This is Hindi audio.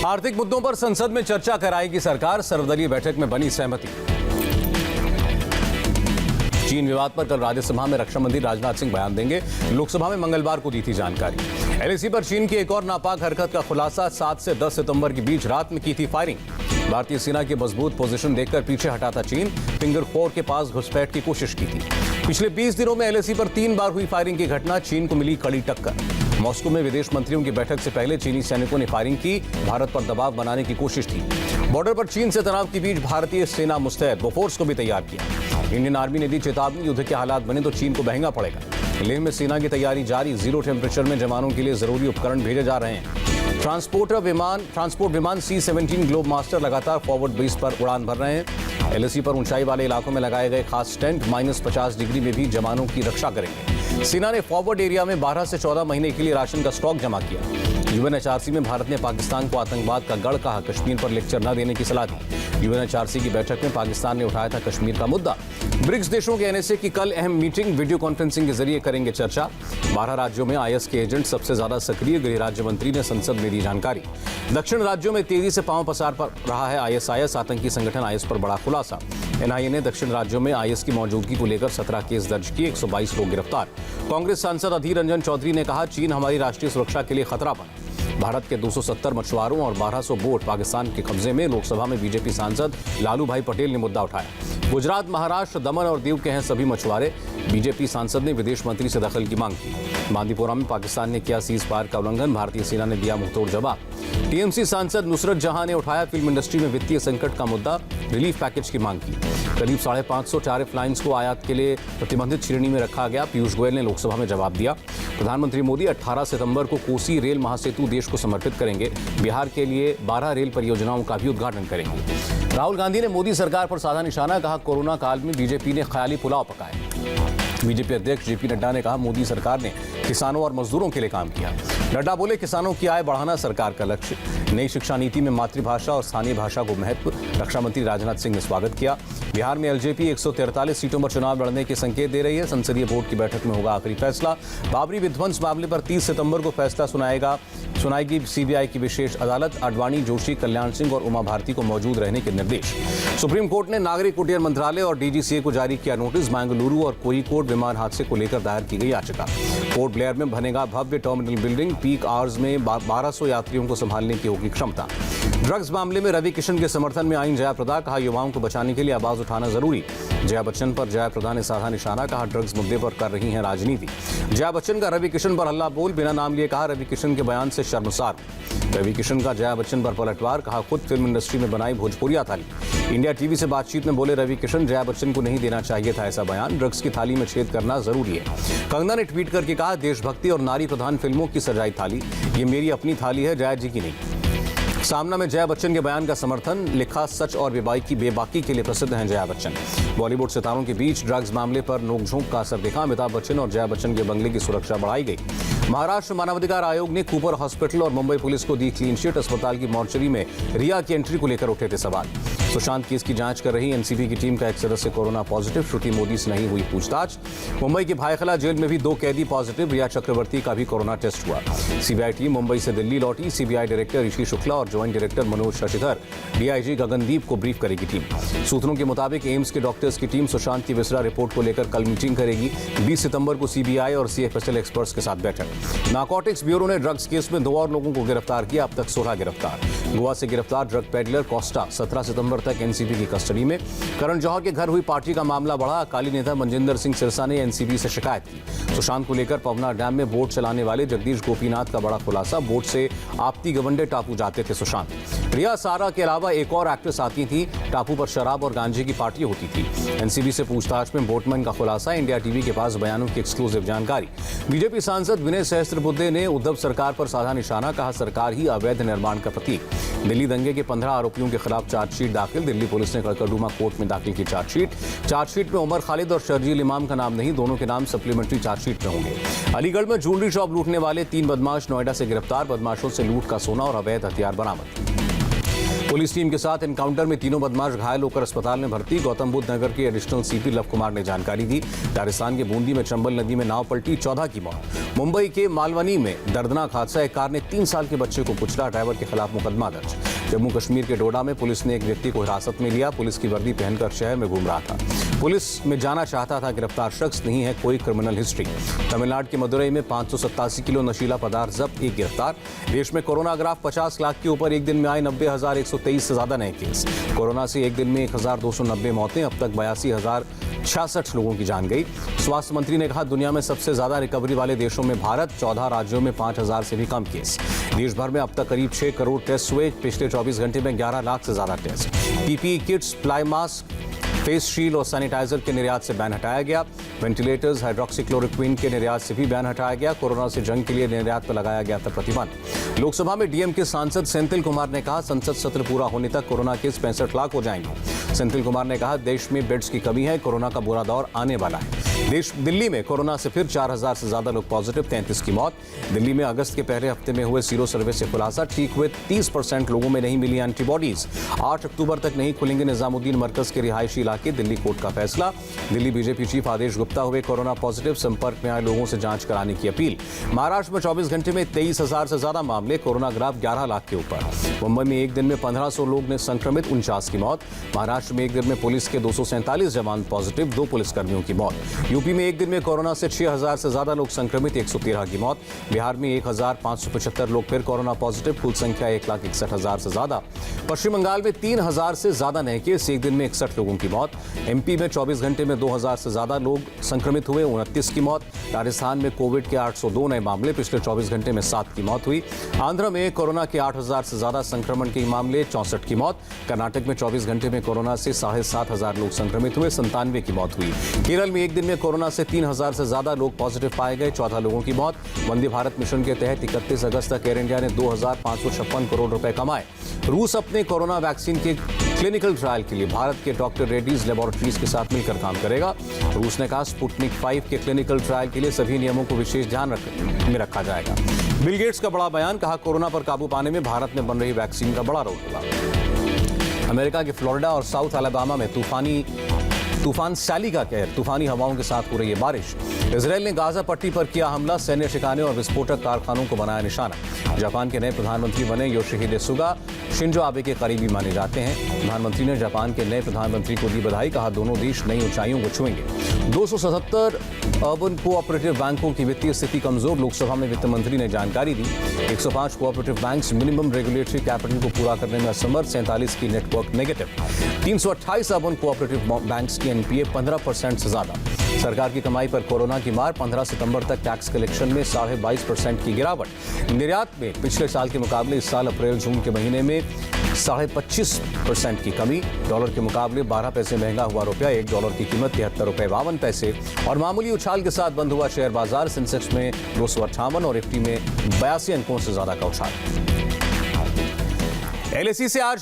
आर्थिक मुद्दों पर संसद में चर्चा कराएगी सरकार, सर्वदलीय बैठक में बनी सहमति। चीन विवाद पर कल राज्यसभा में रक्षा मंत्री राजनाथ सिंह बयान देंगे। लोकसभा में मंगलवार को दी थी जानकारी। एलएसी पर चीन की एक और नापाक हरकत का खुलासा। 7 से 10 सितंबर के बीच रात में की थी फायरिंग। भारतीय सेना की मजबूत पोजीशन देखकर पीछे हटा था चीन। फिंगर 4 के पास घुसपैठ की कोशिश की थी। पिछले 20 दिनों में एलएसी पर 3 बार हुई फायरिंग की घटना। चीन को मिली कड़ी टक्कर। मॉस्को में विदेश मंत्रियों की बैठक से पहले चीनी सैनिकों ने फायरिंग की। भारत पर दबाव बनाने की कोशिश थी। बॉर्डर पर चीन से तनाव के बीच भारतीय सेना मुस्तैद, बोफोर्स को भी तैयार किया। इंडियन आर्मी ने दी चेतावनी, युद्ध के हालात बने तो चीन को महंगा पड़ेगा। लेह में सेना की तैयारी जारी। 0 टेम्परेचर में जवानों के लिए जरूरी उपकरण भेजे जा रहे हैं। ट्रांसपोर्ट विमान C-17 ग्लोब मास्टर लगातार फॉरवर्ड बेस पर उड़ान भर रहे हैं। एलएसी पर ऊंचाई वाले इलाकों में लगाए गए खास टेंट -50 डिग्री में भी जवानों की रक्षा करेंगे। सेना ने फॉरवर्ड एरिया में 12 से 14 महीने के लिए राशन का स्टॉक जमा किया। UNHRC में भारत ने पाकिस्तान को आतंकवाद का गढ़ कहा। कश्मीर पर लेक्चर न देने की सलाह दी। UNHRC की बैठक में पाकिस्तान ने उठाया था कश्मीर का मुद्दा। ब्रिक्स देशों के NSA की कल अहम मीटिंग, वीडियो कॉन्फ्रेंसिंग के जरिए करेंगे चर्चा। 12 राज्यों में IS के एजेंट सबसे ज्यादा सक्रिय, गृह राज्य मंत्री ने संसद में दी जानकारी। दक्षिण राज्यों में तेजी से पांव पसार पर रहा है ISIS। आतंकी संगठन IS पर बड़ा खुलासा। NIA ने दक्षिण राज्यों में IS की मौजूदगी को लेकर 17 केस दर्ज किए, 122 लोग गिरफ्तार। कांग्रेस सांसद अधीर रंजन चौधरी ने कहा, चीन हमारी राष्ट्रीय सुरक्षा के लिए खतरा बना। भारत के 270 मछुआरों और 1200 बोट पाकिस्तान के कब्जे में। लोकसभा में बीजेपी सांसद लालू भाई पटेल ने मुद्दा उठाया। गुजरात, महाराष्ट्र, दमन और दीव के हैं सभी मछुआरे। बीजेपी सांसद ने विदेश मंत्री से दखल की मांग की। बांदीपोरा में पाकिस्तान ने किया सीज फायर का उल्लंघन। भारतीय सेना ने दिया मुंहतोड़ जवाब। टीएमसी सांसद नुसरत जहां ने उठाया फिल्म इंडस्ट्री में वित्तीय संकट का मुद्दा। रिलीफ पैकेज की मांग की। करीब 550 टैरिफ लाइन्स को आयात के लिए प्रतिबंधित श्रेणी में रखा गया। पीयूष गोयल ने लोकसभा में जवाब दिया। प्रधानमंत्री मोदी 18 सितंबर को कोसी रेल महासेतु देश को समर्पित करेंगे। बिहार के लिए 12 रेल परियोजनाओं का भी उद्घाटन करेंगे। राहुल गांधी ने मोदी सरकार पर साधा निशाना, कहा कोरोना काल में बीजेपी ने ख्याली पुलाव पकाए। बीजेपी अध्यक्ष जेपी नड्डा ने कहा, मोदी सरकार ने किसानों और मजदूरों के लिए काम किया। नड्डा बोले, किसानों की आय बढ़ाना सरकार का लक्ष्य। नई शिक्षा नीति में मातृभाषा और स्थानीय भाषा को महत्व। रक्षा मंत्री राजनाथ सिंह ने स्वागत किया। बिहार में एलजेपी 143 सीटों पर चुनाव लड़ने के संकेत दे रही है। संसदीय बोर्ड की बैठक में होगा आखिरी फैसला। बाबरी विध्वंस मामले पर 30 सितंबर को फैसला सुनाएगी सीबीआई की विशेष अदालत। आडवाणी, जोशी, कल्याण सिंह और उमा भारती को मौजूद रहने के निर्देश। सुप्रीम कोर्ट ने नागरिक उड्डयन मंत्रालय और DGCA को जारी किया नोटिस। बेंगलुरु और कोझिकोड विमान हादसे को लेकर दायर की गई याचिका। पोर्ट ब्लेयर में बनेगा भव्य टर्मिनल बिल्डिंग। पीक आवर्स में 1200 यात्रियों को संभालने की होगी क्षमता। ड्रग्स मामले में रवि किशन के समर्थन में आईन जयाप्रदा, कहा युवाओं को बचाने के लिए आवाज उठाना जरूरी। जया बच्चन पर जयाप्रदा ने साधा निशाना, कहा ड्रग्स मुद्दे पर कर रही हैं राजनीति। जया बच्चन का रवि किशन पर हल्ला बोल, बिना नाम लिए कहा रवि किशन के बयान से शर्मसार। रवि किशन का जया बच्चन पर पलटवार, कहा खुद फिल्म इंडस्ट्री में बनाई भोजपुरिया थाली। इंडिया टीवी से बातचीत में बोले रवि किशन, जया बच्चन को नहीं देना चाहिए था ऐसा बयान। ड्रग्स की थाली में छेद करना जरूरी है। कंगना ने ट्वीट करके कहा, देशभक्ति और नारी प्रधान फिल्मों की सजाई थाली, ये मेरी अपनी थाली है, जया जी की नहीं। सामना में जया बच्चन के बयान का समर्थन, लिखा सच और बेबाकी के लिए प्रसिद्ध हैं जया बच्चन। बॉलीवुड सितारों के बीच ड्रग्स मामले पर नोकझोंक का असर दिखा। अमिताभ बच्चन और जया बच्चन के बंगले की सुरक्षा बढ़ाई गई। महाराष्ट्र मानवाधिकार आयोग ने कूपर हॉस्पिटल और मुंबई पुलिस को दी क्लीन चिट। अस्पताल की मॉर्चरी में रिया की एंट्री को लेकर उठे थे सवाल। सुशांत केस की जांच कर रही एनसीबी की टीम का एक सदस्य कोरोना पॉजिटिव। श्रुति मोदी से नहीं हुई पूछताछ। मुंबई के भायखला जेल में भी 2 कैदी पॉजिटिव। रिया चक्रवर्ती का भी कोरोना टेस्ट हुआ। सीबीआई टीम मुंबई से दिल्ली लौटी। सीबीआई डायरेक्टर ऋषि शुक्ला और joint director Manoj Shashidhar, DIG Gagandeep को ब्रीफ करेगी टीम। सूत्रों के मुताबिक एम्स के डॉक्टर्स की टीम सुशांत की विसरा रिपोर्ट को लेकर कल मीटिंग करेगी। 20 सितंबर को सीबीआई और सीएफएसएल एक्सपर्ट्स के साथ बैठक। नारकोटिक्स ब्यूरो ने ड्रग्स केस में 2 और लोगों को गिरफ्तार किया। अब तक 16 गिरफ्तार। गोवा से गिरफ्तार ड्रग पेडलर कोस्टा 17 सितंबर तक एनसीबी की कस्टडी में। करण जौहर के घर हुई पार्टी का मामला बढ़ा। अकाली नेता मनजिंदर सिंह सिरसा ने एनसीबी से शिकायत की। सुशांत को लेकर पवना डैम में बोट चलाने वाले जगदीश गोपीनाथ का बड़ा खुलासा। बोट से आपती गवंडे टापू जाते थे सुशांत। रिया सारा के अलावा एक और एक्ट्रेस आती थी। टापू पर शराब और गांजे की पार्टी होती थी। एनसीबी से पूछताछ में बोटमैन का खुलासा। इंडिया टीवी के पास बयानों की एक्सक्लूसिव जानकारी। बीजेपी सांसद विनय सहस्त्रबुद्धे ने उद्धव सरकार पर साधा निशाना, कहा सरकार ही अवैध निर्माण का प्रतीक। दिल्ली दंगे के 15 आरोपियों के खिलाफ चार्जशीट दाखिल। दिल्ली पुलिस ने कड़कड़डूमा कोर्ट में दाखिल की चार्जशीट में उमर खालिद और शर्जील इमाम का नाम नहीं, दोनों के नाम सप्लीमेंट्री चार्जशीट में होंगे। अलीगढ़ में ज्वेलरी शॉप लूटने वाले 3 बदमाश नोएडा से गिरफ्तार। बदमाशों से लूट का सोना और अवैध हथियार बरामद। पुलिस टीम के साथ एनकाउंटर में तीनों बदमाश घायल होकर अस्पताल में भर्ती। गौतम बुद्ध नगर के एडिशनल सीपी लव कुमार ने जानकारी दी। राजस्थान के बूंदी में चंबल नदी में नाव पलटी, 14 की मौत। मुंबई के मालवनी में दर्दनाक हादसा, एक कार ने 3 साल के बच्चे को कुचला, ड्राइवर के खिलाफ मुकदमा दर्ज। जम्मू कश्मीर के डोडा में पुलिस ने एक व्यक्ति को हिरासत में लिया। पुलिस की वर्दी पहनकर शहर में घूम रहा था, पुलिस में जाना चाहता था। गिरफ्तार शख्स नहीं है कोई क्रिमिनल हिस्ट्री। तमिलनाडु के मदुरई में 587 किलो नशीला पदार्थ जब्त, एक गिरफ्तार। देश में कोरोना ग्राफ 50 लाख के ऊपर, एक दिन में आए 90,123 से ज्यादा नए केस। कोरोना से एक दिन में 1,290 मौतें, अब तक 82,066 लोगों की जान गई। स्वास्थ्य मंत्री ने कहा, दुनिया में सबसे ज्यादा रिकवरी वाले देशों में भारत, 14 राज्यों में 5,000 से भी कम केस। देश भर में अब तक करीब 6 करोड़ टेस्ट हुए, पिछले 24 घंटे में 11 लाख से ज्यादा test. PPE kits, ply mask, face shield और सैनिटाइजर के निर्यात से बैन हटाया गया। वेंटिलेटर्स, हाइड्रोक्सीक्लोरोक्विन के निर्यात से भी बैन हटाया गया। कोरोना से जंग के लिए निर्यात पर लगाया गया था प्रतिबंध। लोकसभा में डीएम के सांसद सेंथिल कुमार ने कहा, संसद सत्र पूरा होने तक कोरोना केस 65 लाख हो जाएंगे। सेंथिल कुमार ने कहा, देश में बेड्स की कमी है, कोरोना का बुरा दौर आने वाला है। दिल्ली में कोरोना से फिर 4,000 से ज्यादा लोग पॉजिटिव, 33 की मौत। दिल्ली में अगस्त के पहले हफ्ते में हुए सीरो सर्वे से खुलासा, ठीक हुए 30% लोगों में नहीं मिली एंटीबॉडीज। 8 अक्टूबर तक नहीं खुलेंगे निजामुद्दीन मरकज के रिहायशी इलाके, दिल्ली कोर्ट का फैसला। दिल्ली बीजेपी चीफ आदेश गुप्ता हुए कोरोना पॉजिटिव, संपर्क में आए लोगों से जांच कराने की अपील। महाराष्ट्र में 24 घंटे में 23,000 से ज्यादा मामले, कोरोना ग्राफ 11 लाख के ऊपर। मुंबई में एक दिन में 1,500 लोग ने संक्रमित, 49 की मौत। महाराष्ट्र में एक दिन में पुलिस के 247 जवान पॉजिटिव, 2 पुलिसकर्मियों की मौत। यूपी में एक दिन में कोरोना से 6,000 से ज्यादा लोग संक्रमित, 113 की मौत। बिहार में 1,575 लोग फिर कोरोना पॉजिटिव, कुल संख्या 1,61,000 से ज्यादा। पश्चिम बंगाल में 3,000 से ज्यादा नए केस, एक दिन में 61 लोगों की मौत। एमपी में 24 घंटे में 2,000 से ज्यादा लोग संक्रमित हुए, 29 की मौत। राजस्थान में कोविड के 802 नए मामले, पिछले 24 घंटे में 7 की मौत हुई। आंध्र में कोरोना के 8,000 से ज्यादा संक्रमण के मामले, 64 की मौत। कर्नाटक में 24 घंटे में कोरोना से 7,500 लोग संक्रमित हुए, 97 की मौत हुई। केरल में एक दिन में कोरोना से 3,000 से ज्यादा लोग पॉजिटिव पाए गए, 14 लोगों की मौत। वंदे भारत मिशन के तहत 31 अगस्त तक एयर इंडिया ने 2,556 करोड़ रुपए कमाए। रूस अपने कोरोना वैक्सीन के क्लिनिकल ट्रायल के लिए भारत के डॉक्टर रेड्डीज लेबोरेटरीज के साथ मिलकर काम करेगा। रूस ने कहा, स्पुतनिक 5 के क्लिनिकल ट्रायल के लिए सभी नियमों को विशेष ध्यान में रखा जाएगा। बिल गेट्स का बड़ा बयान, कहा, कोरोना पर काबू पाने में भारत में बन रही वैक्सीन का बड़ा रोल होगा। अमेरिका के फ्लोरिडा और साउथ अलाबामा में तूफान सैली का कहर, तूफानी हवाओं के साथ हो रही है बारिश। इजरायल ने गाजा पट्टी पर किया हमला, सैन्य ठिकाने और विस्फोटक कारखानों को बनाया निशाना। जापान के नए प्रधानमंत्री बने योशिहिदे सुगा, शिंजो आबे के करीबी माने जाते हैं। प्रधानमंत्री ने जापान के नए प्रधानमंत्री को दी बधाई, कहा, दोनों देश नई ऊंचाइयों को छुएंगे। 277 अर्बन कोऑपरेटिव बैंकों की वित्तीय स्थिति कमजोर, लोकसभा में वित्त मंत्री ने जानकारी दी। 105 cooperative banks minimum regulatory capital को पूरा करने में असमर्थ, 47 की network negative. 328 urban cooperative banks की एनपीए 15% से ज्यादा। सरकार की कमाई पर कोरोना की मार, 15 सितंबर तक टैक्स कलेक्शन में 22.5% की गिरावट। निर्यात में पिछले साल के मुकाबले इस साल अप्रैल जून के महीने में 25.5% की कमी। डॉलर के मुकाबले 12 पैसे महंगा हुआ रुपया, $1 की कीमत 73.52 और मामूली उछाल के साथ बंद हुआ शेयर बाजार। सेंसेक्स में 258 और निफ्टी में 82 अंकों से ज्यादा का उछाल। एलएसी से आज